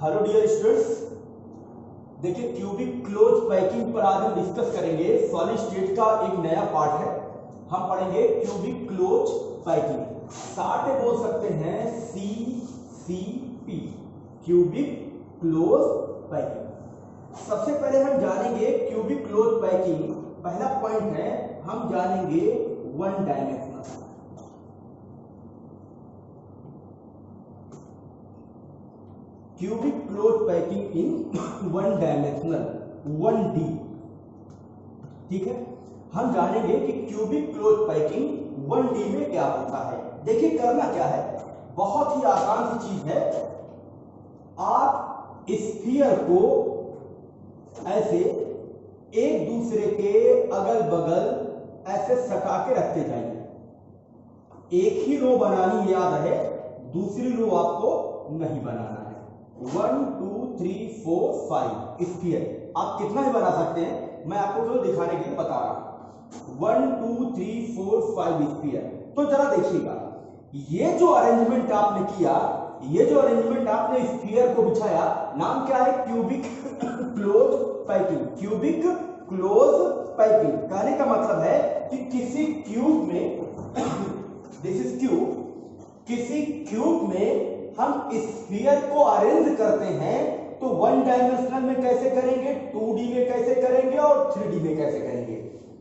Hello dear students, देखिए cubic close packing पर आज हम डिस्कस करेंगे। सॉलिड स्टेट का एक नया पार्ट है। हम पढ़ेंगे क्यूबिक क्लोज पैकिंग। साथ में बोल सकते हैं CCP, क्यूबिक क्लोज पैकिंग। सबसे पहले हम जानेंगे क्यूबिक क्लोज पैकिंग। पहला पॉइंट है, हम जानेंगे one dimensional. Cubic close packing in one dimensional 1D। ठीक है, हम जानेंगे कि क्यूबिक क्लोज पैकिंग 1D में क्या होता है। देखिए करना क्या है, बहुत ही आसान सी चीज है। आप स्फीयर को ऐसे एक दूसरे के अगल बगल ऐसे सटा के रखते जाइए। एक ही रो बनानी याद रहे, दूसरी रो आपको नहीं बनाना है। 1 2 3 4 5 स्फीयर आप कितना ही बना सकते हैं, मैं आपको केवल दिखाने के लिए बता रहा हूं। 1 2 3 4 5 स्फीयर। तो जरा देखिएगा, ये जो अरेंजमेंट आपने किया, ये जो अरेंजमेंट आपने स्फीयर को बिछाया, नाम क्या है? Cubic close packing. Cubic close packing कहने का मतलब है कि किसी क्यूब में दिस इज क्यूब, किसी क्यूब में हम स्फीयर को अरेंज करते हैं तो वन डायमेंशनल में कैसे करेंगे, 2D में कैसे करेंगे और 3D में कैसे करेंगे।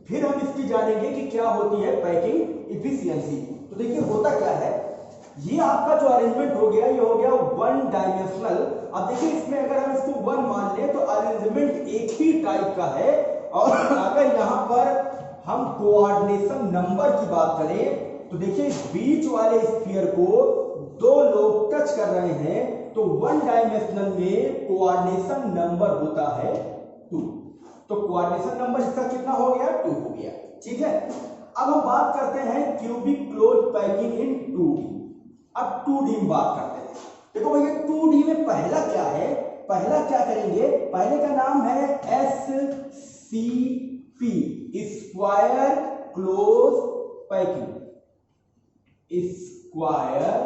फिर हम इसकी जानेंगे कि क्या होती है पैकिंग इफिशियंसी। तो देखिए होता क्या है, ये आपका जो अरेंजमेंट हो गया, ये हो गया वन डायमेंशनल। अब देखिए इसमें अगर हम इसको 1 मान लें तो अरेंजमेंट एक ही टाइप का है। और अगर यहां पर हम कोऑर्डिनेशन नंबर की बात करें तो देखिए बीच वाले स्फीयर को दो लोग टच कर रहे हैं तो वन डायमेंशनल में कोऑर्डिनेशन नंबर होता है 2। तो कोऑर्डिनेशन नंबर इसका कितना हो गया? 2 हो गया। ठीक है, अब हम बात करते हैं cubic close packing in 2D। अब 2D में बात करते हैं। देखो भैया 2D में पहला क्या है, पहला क्या करेंगे, पहले का नाम है SCP, square close packing. Square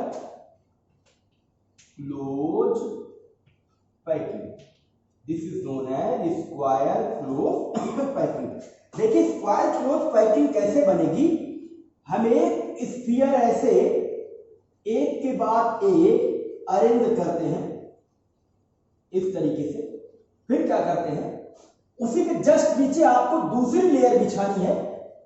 close packing, this is known as square close packing. देखिए स्क्वायर क्लोज पैकिंग कैसे बनेगी, हम एक स्फीयर ऐसे एक के बाद एक अरेंज करते हैं इस तरीके से। फिर क्या करते हैं, उसी के जस्ट नीचे आपको दूसरी लेयर बिछानी है।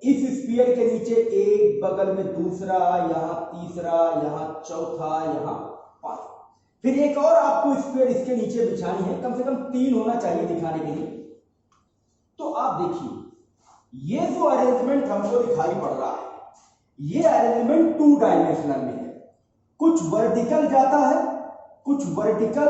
इस स्फीयर के नीचे एक, बगल में दूसरा, यहां तीसरा, यहां चौथा, यहां पांचवा। फिर एक और आपको स्फीयर इसके नीचे बिछानी है, कम से कम 3 होना चाहिए दिखाने के लिए। तो आप देखिए ये जो अरेंजमेंट हमको दिखाई पड़ रहा है, ये अरेंजमेंट 2 डायमेंशनल में है। कुछ वर्टिकल जाता है, कुछ वर्टिकल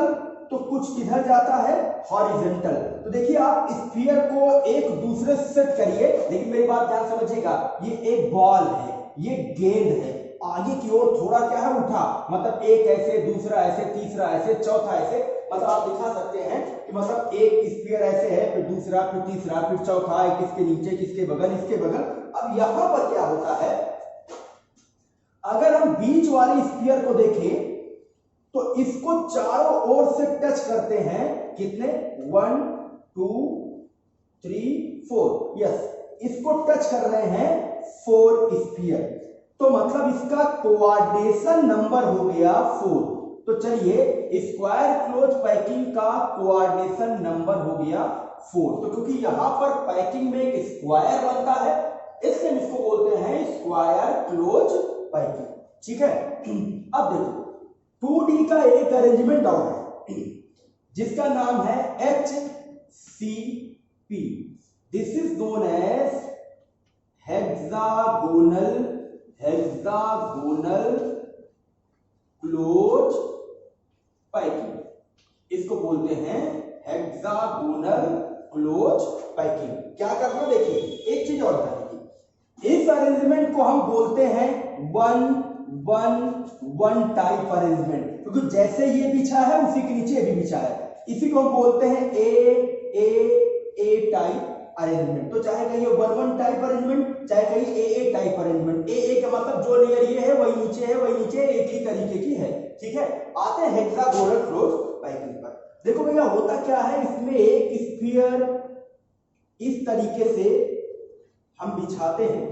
तो कुछ किधर जाता है, हॉरिजॉन्टल। तो देखिए आप स्फीयर को एक दूसरे से सेट करिए, लेकिन मेरी बात ध्यान समझिएगा, ये एक बॉल है, ये गेंद है, आगे की ओर थोड़ा क्या है, उठा, मतलब एक ऐसे, दूसरा ऐसे, तीसरा ऐसे, चौथा ऐसे। मतलब आप दिखा सकते हैं कि मतलब एक स्फीयर ऐसे है, फिर दूसरा, फिर तीसरा, फिर चौथा, एक इसके नीचे, किसके बगल, इसके बगल। अब यहां पर क्या होता है, अगर हम बीच वाली स्फीयर को देखें तो इसको चारों ओर से टच करते हैं। कितने? 1 2 3 4, यस, इसको टच कर रहे हैं 4 स्फीयर। तो मतलब इसका कोऑर्डिनेशन नंबर हो गया 4। तो चलिए स्क्वायर क्लोज पैकिंग का कोऑर्डिनेशन नंबर हो गया 4। तो क्योंकि यहां पर पैकिंग में एक स्क्वायर बनता है, इसलिए इसको बोलते हैं स्क्वायर क्लोज पैकिंग। ठीक है, अब देखो 2D का एक अरेंजमेंट और है जिसका नाम है HCP। This is known as hexagonal close packing. इसको बोलते हैं हेक्सागोनल क्लोज पैकिंग। क्या करना, देखिए एक चीज और करेंगे, इस अरेंजमेंट को हम बोलते हैं 1 टाइप अरेंजमेंट, क्योंकि जैसे ये बिछा है उसी के नीचे ये भी बिछा है। इसी को हम बोलते हैं ए टाइप अरेंजमेंट। तो चाहे कहिए 1 टाइप अरेंजमेंट, चाहे कहिए ए टाइप अरेंजमेंट। ए का मतलब जो लेयर ये है वही नीचे है, वही नीचे एक ही तरीके की है। ठीक है, आते हैं हेक्सागोनल क्लोज पैकिंग पर। देखो भैया होता क्या है, इसमें एक स्फीयर इस तरीके से हम बिछाते हैं,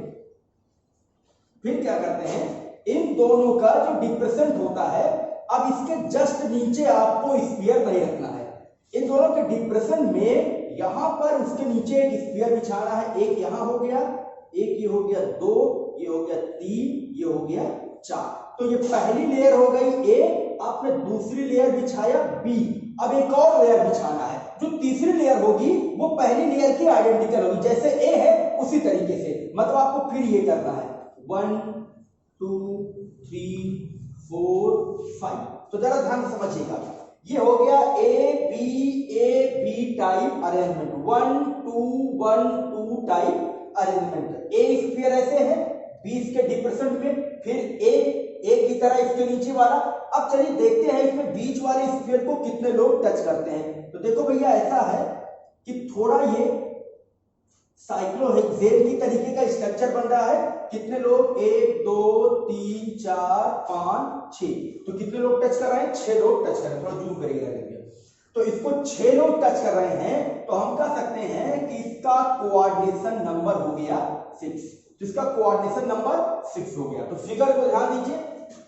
फिर क्या करते हैं, इन दोनों का जो डिप्रेसेंट होता है, अब इसके जस्ट नीचे आपको स्फीयर नहीं रखना है, इन दोनों के डिप्रेशन में यहां पर उसके नीचे एक स्फीयर बिछाना है। एक यहां हो गया, एक ये हो गया 2, ये हो गया 3, ये हो गया 4। तो ये पहली लेयर हो गई ए, आपने दूसरी लेयर बिछाया बी, अब एक और लेयर बिछाना है, जो तीसरी लेयर होगी वो पहली लेयर की आइडेंटिकल होगी, जैसे ए है उसी तरीके से, मतलब आपको फिर ये करना है 1 2 3 4 5। तो जरा ध्यान से समझिएगा, ये हो गया A B type arrangement, 1 2 1 2 type arrangement. A sphere ऐसे है, बी इसके डिप्रेशन में, फिर ए की तरह इसके नीचे वाला। अब चलिए देखते हैं इसमें बीच वाले स्फीयर को कितने लोग टच करते हैं। तो देखो भैया ऐसा है कि थोड़ा ये साइक्लोहेक्सेन की तरीके का स्ट्रक्चर बन रहा है। कितने लोग, 1 2 3 4 5 6, तो कितने लोग टच कर रहे हैं, 6 लोग टच कर रहे हैं। थोड़ा जूम करिएगा देखिए, तो इसको 6 लोग टच कर रहे हैं, तो हम कह सकते हैं कि इसका कोऑर्डिनेशन नंबर हो गया 6, तो इसका कोऑर्डिनेशन नंबर 6 हो गया। तो फिगर को ध्यान दीजिए,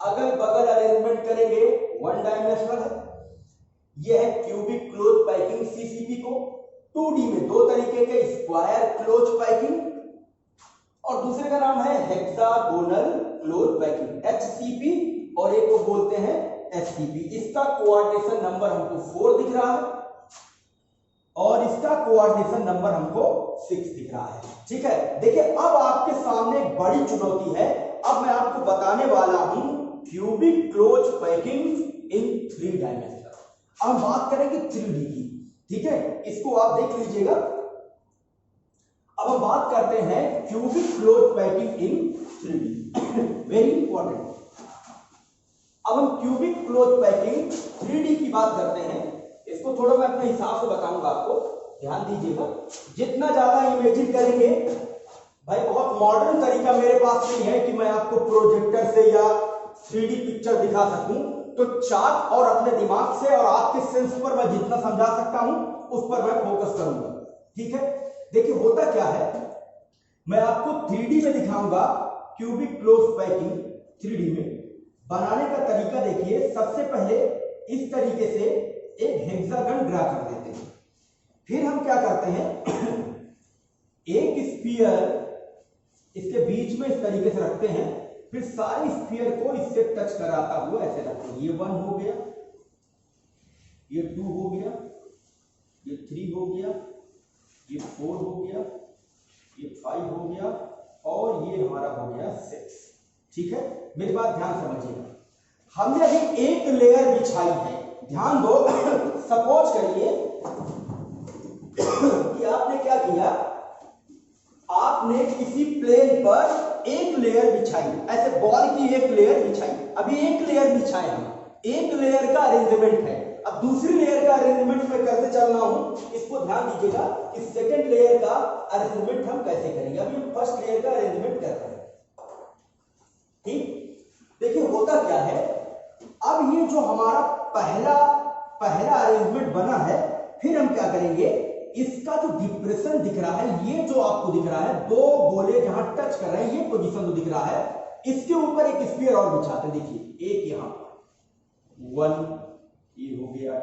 अगल बगल अरेंजमेंट करेंगे 1 डायमेंशनल है, यह है क्यूबिक क्लोज पैकिंग सीसीपी को, 2D में 2 तरीके के स्क्वायर क्लोज पैकिंग, और दूसरे का नाम है हेक्सागोनल क्लोज पैकिंग HCP, और एक को बोलते हैं SCP। इसका कोऑर्डिनेशन नंबर हमको 4 दिख रहा है और इसका कोऑर्डिनेशन नंबर हमको 6 दिख रहा है। ठीक है, देखिए अब आपके सामने एक बड़ी चुनौती है, अब मैं आपको बताने वाला हूं cubic close packing in 3 dimension. अब बात करेंगे 3D की, ठीक है, इसको आप देख लीजिएगा। अब हम बात करते हैं cubic close packing in 3D, very important. अब हम क्यूबिक क्लोज पैकिंग 3D की बात करते हैं, इसको थोड़ा मैं अपने हिसाब से बताऊंगा आपको, ध्यान दीजिएगा। जितना ज्यादा इमेजिन करेंगे, भाई बहुत मॉडर्न तरीका मेरे पास नहीं है कि मैं आपको प्रोजेक्टर से या 3D पिक्चर दिखा सकूं, तो चार्ट और अपने दिमाग से और आपके सेंस पर मैं जितना समझा सकता हूं उस पर मैं फोकस करूंगा। ठीक है, देखिए होता क्या है, मैं आपको 3D में दिखाऊंगा क्यूबिक क्लोज पैकिंग 3D में बनाने का तरीका। देखिए सबसे पहले इस तरीके से एक हेक्सागन ड्रा कर देते हैं, फिर हम क्या करते हैं एक स्फीयर इसके बीच में इस तरीके से रखते हैं, फिर सारे स्फीयर को इससे टच कराता हुआ ऐसे रखते हैं। ये 1 हो गया, ये 2 हो गया, ये 3 हो गया, ये 4 हो गया, ये 5 हो गया, और ये हमारा हो गया 6। ठीक है, मेरी बात ध्यान समझिएगा, हमने अभी एक लेयर बिछाई है, ध्यान दो। सपोज करिए कि आपने क्या किया, आपने किसी प्लेन पर एक लेयर बिछाई, ऐसे बॉल की एक लेयर बिछाई, अभी एक लेयर बिछाए हम, एक लेयर का अरेंजमेंट है। अब दूसरी लेयर का अरेंजमेंट में कैसे चलना हूं, इसको ध्यान दीजिएगा कि सेकंड लेयर का अरेंजमेंट हम कैसे करेंगे। अभी हम फर्स्ट लेयर का अरेंजमेंट कर रहे हैं। ठीक, देखिए होता क्या है, अब ये जो हमारा पहला अरेंजमेंट बना है, फिर हम क्या करेंगे, इसका जो डिप्रेशन दिख रहा है, ये जो आपको दिख रहा है, 2 गोले जहां टच कर रहे हैं, ये पोजीशन जो दिख रहा है, इसके ऊपर एक स्फीयर और बिछाते हैं। देखिए एक यहां 1, ये हो गया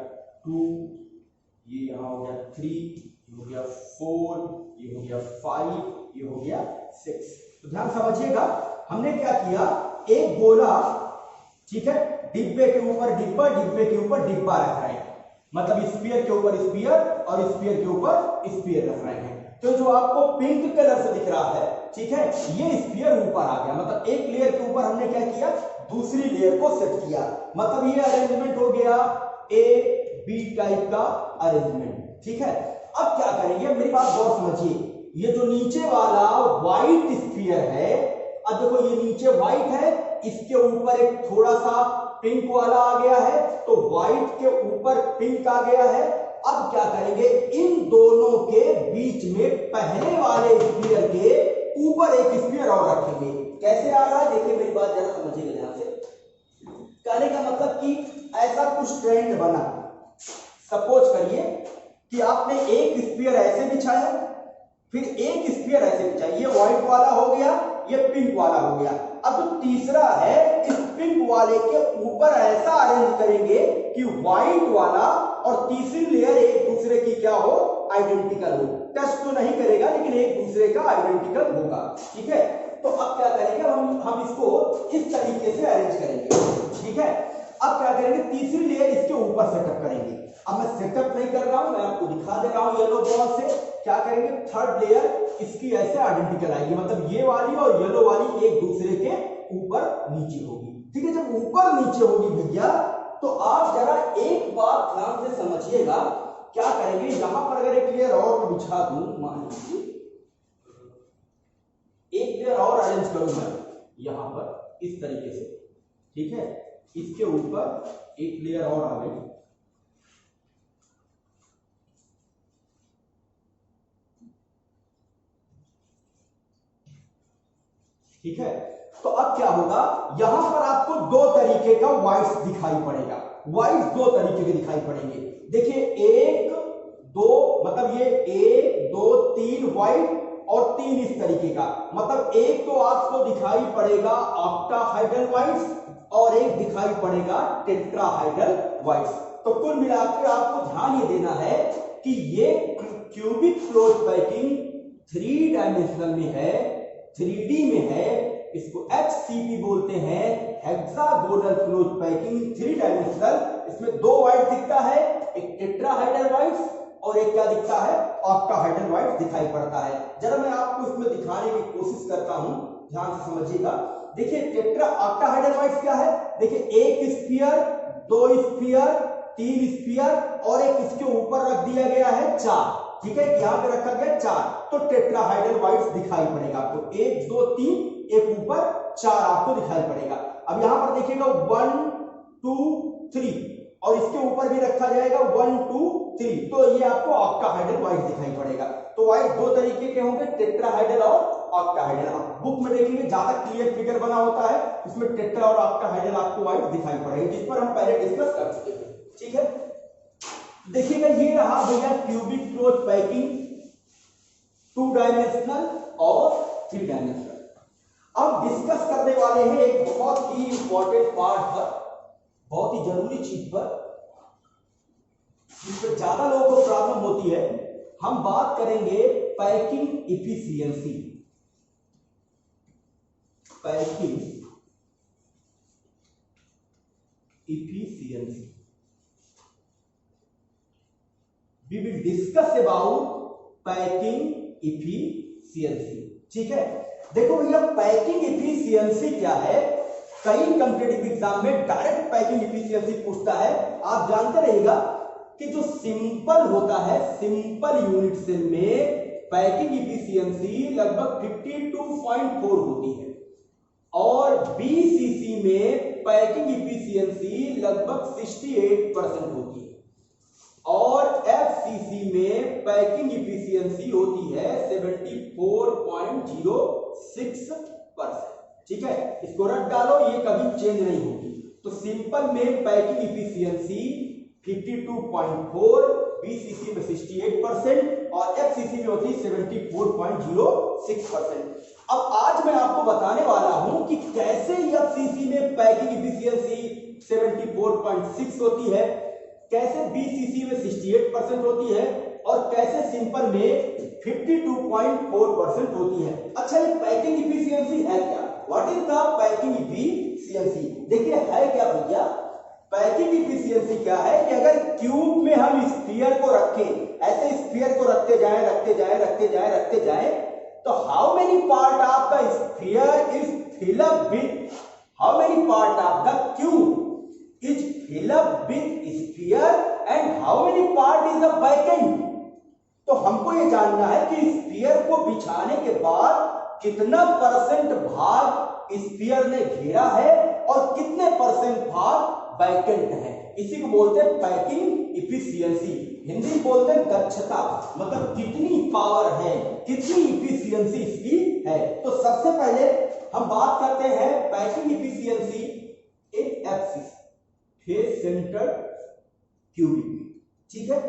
2, ये यहां हो गया 3, ये हो गया 4, ये हो गया 5, ये हो गया 6। तो ध्यान समझिएगा, हमने क्या किया, एक गोला, ठीक है, डिब्बे के ऊपर डिब्बा, डिब्बे के ऊपर डिब्बा रख रहे हैं, मतलब स्फीयर के ऊपर स्फीयर और स्फीयर के ऊपर स्फीयर रख रहे हैं। तो जो आपको पिंक कलर से दिख रहा है, ठीक है, ये स्फीयर ऊपर आ गया, मतलब एक लेयर के ऊपर हमने क्या किया, दूसरी लेयर को सेट किया, मतलब ये अरेंजमेंट हो गया ए बी टाइप का अरेंजमेंट। ठीक है, अब क्या करेंगे, मेरी बात गौर समझिए, ये जो नीचे वाला व्हाइट स्फीयर है, अब देखो ये नीचे व्हाइट है, इसके ऊपर एक थोड़ा सा पिंक वाला आ गया है, तो व्हाइट के ऊपर पिंक आ गया है। अब क्या करेंगे, इन दोनों के बीच में पहले वाले स्फीयर के ऊपर एक स्फीयर और रखेंगे। कैसे आ रहा है, देखिए मेरी बात जरा समझिएगा ध्यान से। कहने का मतलब कि ऐसा कुछ ट्रेंड बना, सपोज करिए कि आपने एक स्फीयर ऐसे बिछाया, फिर एक स्फीयर ऐसे बिछाया, ये व्हाइट वाला हो गया, ये पिंक वाला हो गया। अब जो तीसरा है, इस पिंक वाले के ऊपर ऐसा अरेंज करेंगे कि व्हाइट वाला और तीसरी लेयर एक दूसरे की क्या हो, आइडेंटिकल हो। टच तो नहीं करेगा लेकिन एक दूसरे का आइडेंटिकल होगा, ठीक है। तो अब क्या करेंगे, हम इसको इस तरीके से अरेंज करेंगे, ठीक है। अब क्या करेंगे, तीसरी लेयर इसके ऊपर सेटअप करेंगे। अब मैं सेटअप नहीं कर रहा हूं, मैं आपको दिखा दे रहा हूं येलो बॉल से। क्या करेंगे, थर्ड लेयर इसकी ऐसे आइडेंटिकल आएगी, मतलब ये वाली और येलो वाली एक दूसरे के ऊपर नीचे होगी, ठीक है। जब ऊपर नीचे होगी भैया, तो आप जरा एक बात ध्यान से समझिएगा। क्या करेंगे, यहां पर अगर एक लेयर और बिछा दूं, मान लीजिए एक लेयर और अरेंज करूं मैं यहां पर इस तरीके से, ठीक है। इसके ऊपर एक लेयर और आ गई, ठीक है। तो अब क्या होगा, यहां पर आपको दो तरीके का व्हाइट्स दिखाई पड़ेगा, व्हाइट्स दो तरीके के दिखाई पड़ेंगे। देखिए एक दो, मतलब ये एक दो तीन व्हाइट और तीन इस तरीके का, मतलब एक तो आपको दिखाई पड़ेगा ऑक्टाहाइड्रल व्हाइट्स और एक दिखाई पड़ेगा टेट्राहाइड्रल व्हाइट्स। तो कुल मिलाकर आपको ध्यान ये देना है कि ये क्यूबिक क्लोज पैकिंग 3 डायमेंशनल में है, 3D में है, इसको HCP बोलते हैं, हेक्सागोनल क्लोज पैकिंग 3 डायमेंशनल। इसमें दो व्हाइट दिखता है, एक टेट्राहाइड्रल व्हाइट्स और एक क्या दिखता है, ऑक्टाहाइड्रल व्हाइट्स दिखाई पड़ता है। जरा मैं आपको इसमें दिखाने की कोशिश करता हूं, ध्यान से समझिएगा। देखिए टेट्रा ऑक्टाहाइड्रल व्हाइट्स क्या है, देखिए एक स्फीयर, दो स्फीयर, तीन स्फीयर और एक इसके ऊपर रख दिया गया है 4, ठीक है। यहां पे रखा गया 4, तो टेट्राहाइड्रल व्हाइट्स दिखाई पड़ेगा आपको, 1 2 3, एक ऊपर 4 आपको दिखाई पड़ेगा। अब यहां पर देखिएगा 1 2 3 और इसके ऊपर भी रखा जाएगा 1 2 3, तो ये आपको ऑक्टाहाइड्रल व्हाइट दिखाई पड़ेगा। तो व्हाइट दो तरीके के होंगे, टेट्राहाइड्रल और ऑक्टाहाइड्रल। आप बुक में देखेंगे ज्यादा क्लियर फिगर बना होता है, इसमें टेट्रा और ऑक्टाहाइड्रल आपको व्हाइट दिखाई पड़ेगा, जिस पर हम पहले डिस्कस कर चुके हैं, ठीक है। देखिएगा ये रहा भैया क्यूबिक क्लोज पैकिंग 2 डायमेंशनल और 3 डायमेंशनल। अब डिस्कस करने वाले हैं एक बहुत ही इंपॉर्टेंट पार्ट पर, बहुत ही जरूरी चीज पर, जिस पर ज्यादा लोगों को प्रॉब्लम होती है। हम बात करेंगे packing efficiency, packing efficiency. We will discuss about packing efficiency, ठीक है। देखो भैया पैकिंग इफिशियंसी क्या है, कई कॉम्पिटिटिव एग्जाम में डायरेक्ट पैकिंग इफिशियंसी पूछता है। आप जानते रहिएगा कि जो सिंपल होता है, सिंपल यूनिट सेल में पैकिंग इफिशियंसी लगभग 52.4 होती है और BCC में पैकिंग इफिशियंसी लगभग 68% होती है और FCC में पैकिंग इफिशियंसी होती है 74.06%, ठीक है। इसको रख डालो, ये कभी चेंज नहीं होगी। तो सिंपल में पैकिंग इफिशियंसी 52.4, BCC में 68% और FCC में होती है 74.06%। अब आज मैं आपको बताने वाला हूं कि कैसे FCC में पैकिंग इफिशियंसी 74.6 होती है, कैसे BCC में 68% होती है और कैसे सिंपल में 52.4% होती है। अच्छा, ये पैकिंग इफिशियंसी है क्या, what is the packing efficiency? देखिए है क्या भैया, पैकिंग इफिशियंसी क्या है कि अगर क्यूब में हम स्फीयर को रखें, ऐसे स्फीयर को रखते जाएं रखते जाएं रखते जाएं रखते जाएं, तो how many part of the sphere is fill up with, how many part of the cube is fill up with sphere and how many part is the back end? तो हमको ये जानना है कि स्फीयर को बिछाने के बाद कितना परसेंट भाग स्फीयर ने घेरा है और कितने परसेंट भाग बैक एंड है। इसी को बोलते हैं पैकिंग इफिशियंसी, हिंदी में बोलते हैं दक्षता, मतलब कितनी पावर है, कितनी इफिशियंसी इसकी है। तो सबसे पहले हम बात करते हैं पैकिंग इफिशियंसी इन FCC, फेस सेंटर्ड क्यूबिक में, ठीक है,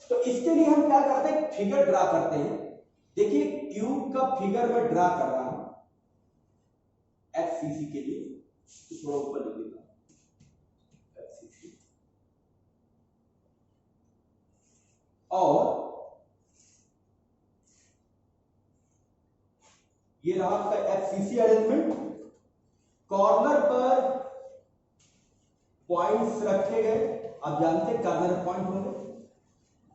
तो इसके लिए हम क्या करते हैं, फिगर ड्रा करते हैं। देखिए क्यूब का फिगर मैं ड्रा कर रहा हूं एफसीसी के लिए, तो थोड़ा ऊपर लिख देता हूं एफसीसी, और ये रहा आपका एफसीसी अरेंजमेंट। कॉर्नर पर पॉइंट्स रखे गए, आप जानते हैं कॉर्नर पॉइंट होंगे।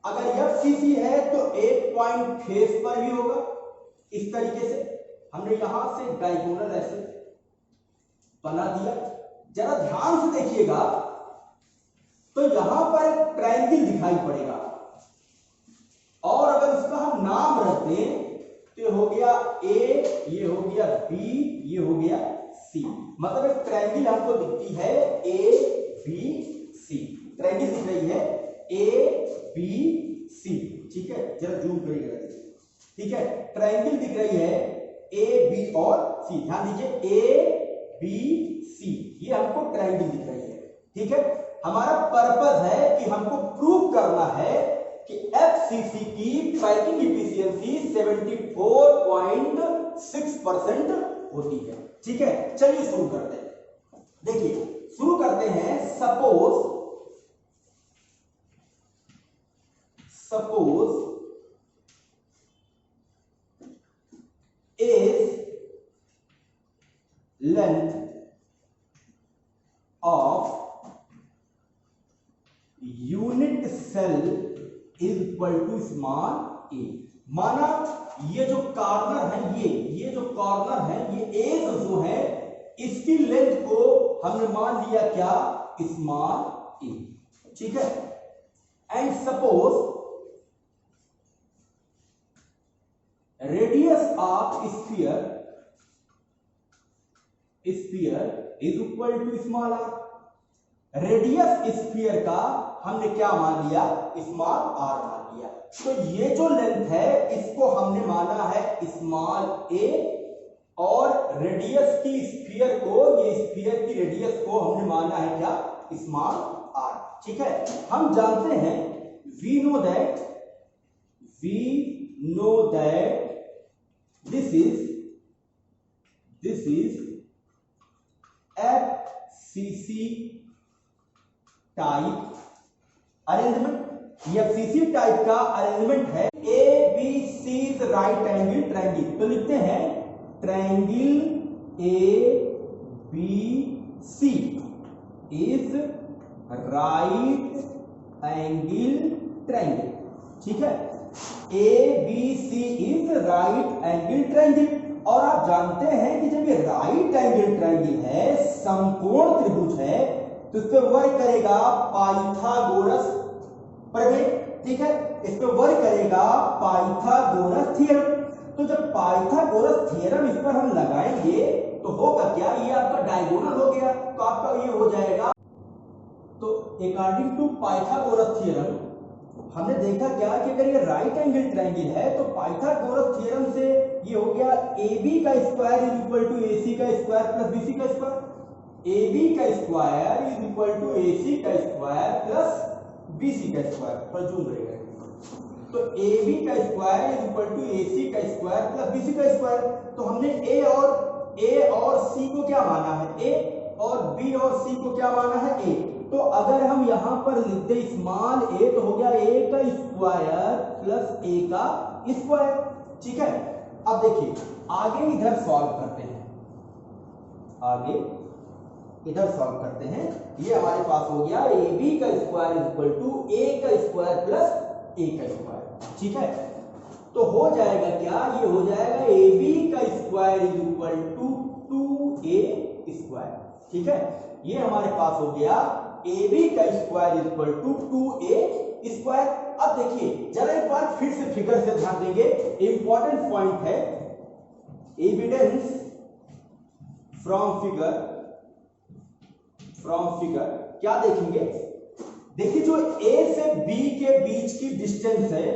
अगर एफसीसी है तो एक पॉइंट फेस पर भी होगा। इस तरीके से हमने यहां से डायगोनल ऐसे बना दिया। जरा ध्यान से देखिएगा तो यहां पर एक ट्रायंगल दिखाई पड़ेगा, और अगर इसका हम नाम रख दें तो हो गया ए, ये हो गया बी, ये हो गया सी। मतलब एक ट्रायंगल हमको दिखती है ए बी सी, ट्रायंगल दिख रही है ए बी सी। ठीक है, जरा जूम करिएगा, ठीक है, ट्रायंगल दिख रही है ए बी और सी। ध्यान दीजिए ए बी सी, ये हमको ट्रायंगल दिख रही है। ठीक है, हमारा पर्पस है कि हमको प्रूव करना है कि एफसीसी की पैकिंग इफिशियंसी 74.6% होती है। ठीक है, चलिए शुरू करते हैं। देखिए शुरू करते हैं। Suppose is length of unit cell is equal to small a। माना ये जो कॉर्नर है, ये जो कॉर्नर है, ये एज जो है, इसकी लेंथ को हमने मान लिया क्या, स्मॉल ए। ठीक है, and suppose radius of sphere is equal to small R. Radius sphere का हमने क्या मान लिया, स्मॉल आर मान लिया। तो ये जो लेंथ है इसको हमने माना है स्मॉल ए, और रेडियस की स्फीयर को, ये स्फीयर की रेडियस को हमने माना है क्या, स्मॉल आर। ठीक है, हम जानते हैं we know that this is FCC type arrangement. ये FCC टाइप का अरेंजमेंट है। ABC is right angle triangle, तो लिखते हैं triangle ABC is right angle triangle. ठीक है, ABC is right angle triangle. और आप जानते हैं कि जब ये राइट एंगल ट्रायंगल है, समकोण त्रिभुज है, तो इस पे वर्क करेगा पाइथागोरस प्रमेय। ठीक है, इस पे वर्क करेगा पाइथागोरस थ्योरम। तो जब पाइथागोरस थ्योरम इस पर हम लगाएंगे तो होगा क्या, ये आपका डायगोनल हो गया, तो आपका ये हो जाएगा। तो अकॉर्डिंग टू पाइथागोरस थ्योरम हमने देखा क्या कि अगर ये राइट एंगल ट्रायंगल है तो पाइथागोरस थ्योरम से ये हो गया AB का square is equal to AC का स्क्वायर प्लस BC का स्क्वायर। AB का square is equal to AC का स्क्वायर प्लस BC का स्क्वायर। पर जूम करेगा तो AB का square is equal to AC का स्क्वायर प्लस BC का स्क्वायर। तो हमने A और C को क्या माना है, A, और B और C को क्या माना है, A। तो अगर हम यहां पर लिख दे स्मॉल a, तो हो गया a का स्क्वायर प्लस a का स्क्वायर। ठीक है, अब देखिए आगे इधर सॉल्व करते हैं, आगे इधर सॉल्व करते हैं। ये हमारे पास हो गया ab का square is equal to a का स्क्वायर प्लस a का स्क्वायर। ठीक है, तो हो जाएगा क्या, ये हो जाएगा ab का square is equal to 2a square. ठीक है, ये हमारे पास हो गया AB का square is equal to 2a square. अब देखिए जरा एक बार फिर से फिगर से ध्यान देंगे, इंपॉर्टेंट पॉइंट है। एविडेंस फ्रॉम फिगर क्या देखेंगे, देखिए जो A से B के बीच की डिस्टेंस है,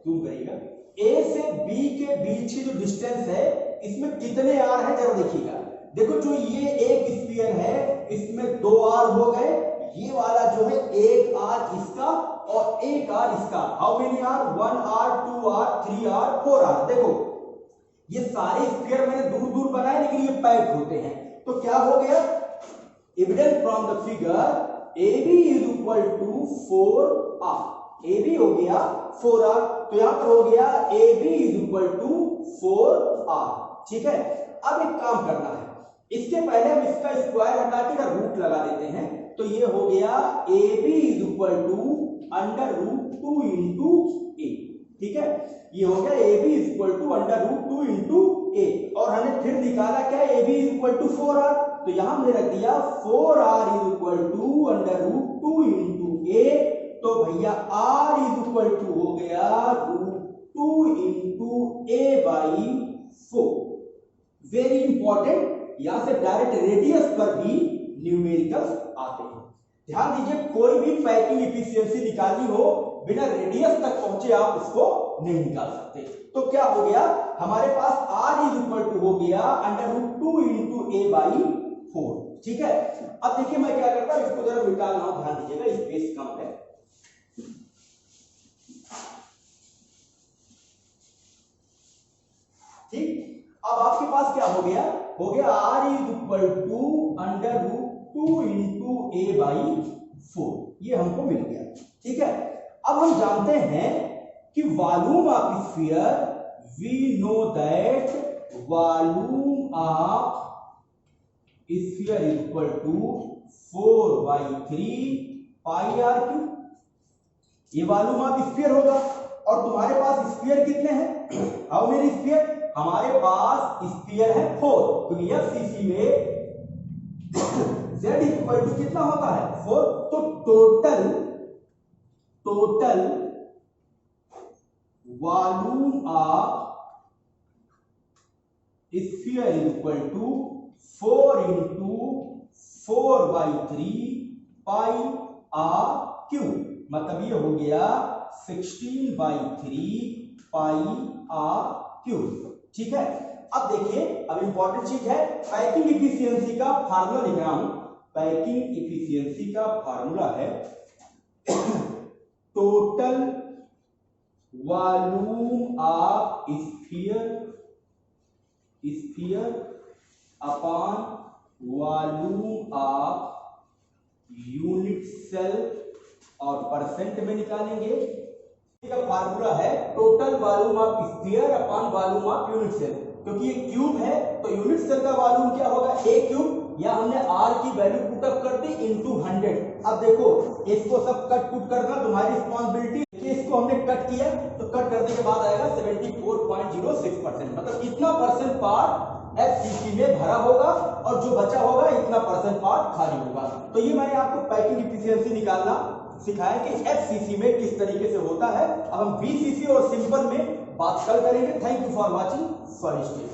जूम करिएगा, A से B के बीच की जो डिस्टेंस है इसमें कितने आर है, जरा देखिएगा। देखो जो ये एक स्फीयर है इसमें 2 आर हो गए, ये वाला जो है एक आर इसका और एक आर इसका। How many R? 1 R, 2 R, 3 R, 4 R. देखो ये सारे स्फीयर मैंने दूर दूर बनाए लेकिन ये पैक्ड होते हैं। तो क्या हो गया? Evident from the figure AB is equal to 4R। AB हो गया 4R, तो यहां पर हो गया AB is equal to 4R। ठीक है, अब एक काम करना है, इसके पहले हम इसका स्क्वायर हटा के रूट लगा देते हैं। तो ये हो गया AB is equal to under root 2 into A. ठीक है, ये हो गया AB is equal to under root 2 into A. और हमने फिर निकाला क्या? AB is equal to 4R। तो यहां हमने रख दिया 4R is equal to under root 2 into A. तो भैया R इज इक्वल टू हो गया root 2 into A by 4। Very important, यहां से डायरेक्ट रेडियस पर भी न्यूमेरिकल्स आते हैं। ध्यान दीजिए, कोई भी पैकिंग एफिशिएंसी निकालनी हो बिना रेडियस तक पहुंचे आप उसको नहीं निकाल सकते। तो क्या हो गया? हमारे पास R इज इक्वल टू हो गया under root 2 into A by 4। ठीक है, अब देखिए मैं क्या करता हूं, इसको जरा निकालना हो, ध्यान दीजिएगा, स्पेस कम है। ठीक, अब आपके पास क्या हो गया? हो गया R is equal to under root 2 into A by 4। ये हमको मिल गया। ठीक है, अब हम जानते हैं कि volume of sphere, we know that volume of sphere is equal to 4/3 pi R cube. ये वॉल्यूम ऑफ स्फीयर होगा। और तुम्हारे पास स्फीयर कितने हैं? How many sphere? हमारे पास स्फीयर है 4, क्योंकि एफसीसी में Z इक्वल टू कितना होता है? 4। तो total volume of sphere is equal to 4 into 4/3 pi R cube. मतलब ये हो गया 16/3 पाई आर क्यूब। ठीक है, अब देखिए, अब इंपॉर्टेंट चीज है, पैकिंग इफिशियंसी का फार्मूला लिख रहा हूं। पैकिंग इफिशियंसी का फार्मूला है total volume of sphere upon volume of unit cell, और परसेंट में निकालेंगे। का फार्मूला है total volume of sphere upon volume of unit cell. क्योंकि ये क्यूब है तो यूनिट सेल का वॉल्यूम क्या होगा? ए क्यूब, या हमने आर की वैल्यू पुट अप कर दी इनटू 100। अब देखो इसको सब कट पुट करना तुम्हारी रिस्पांसिबिलिटी। इसको हमने कट किया तो कट करने के बाद आएगा 74.06%। मतलब इतना परसेंट पार्ट एफसीसी में भरा होगा और जो बचा होगा इतना परसेंट पार्ट खाली होगा। तो ये मैंने आपको पैकिंग एफिशिएंसी निकालना सिखाया कि एफसीसी में किस तरीके से होता है। अब हम वीसीसी और सिंपल में बात कल करेंगे। Thank you for watching. Sorry state.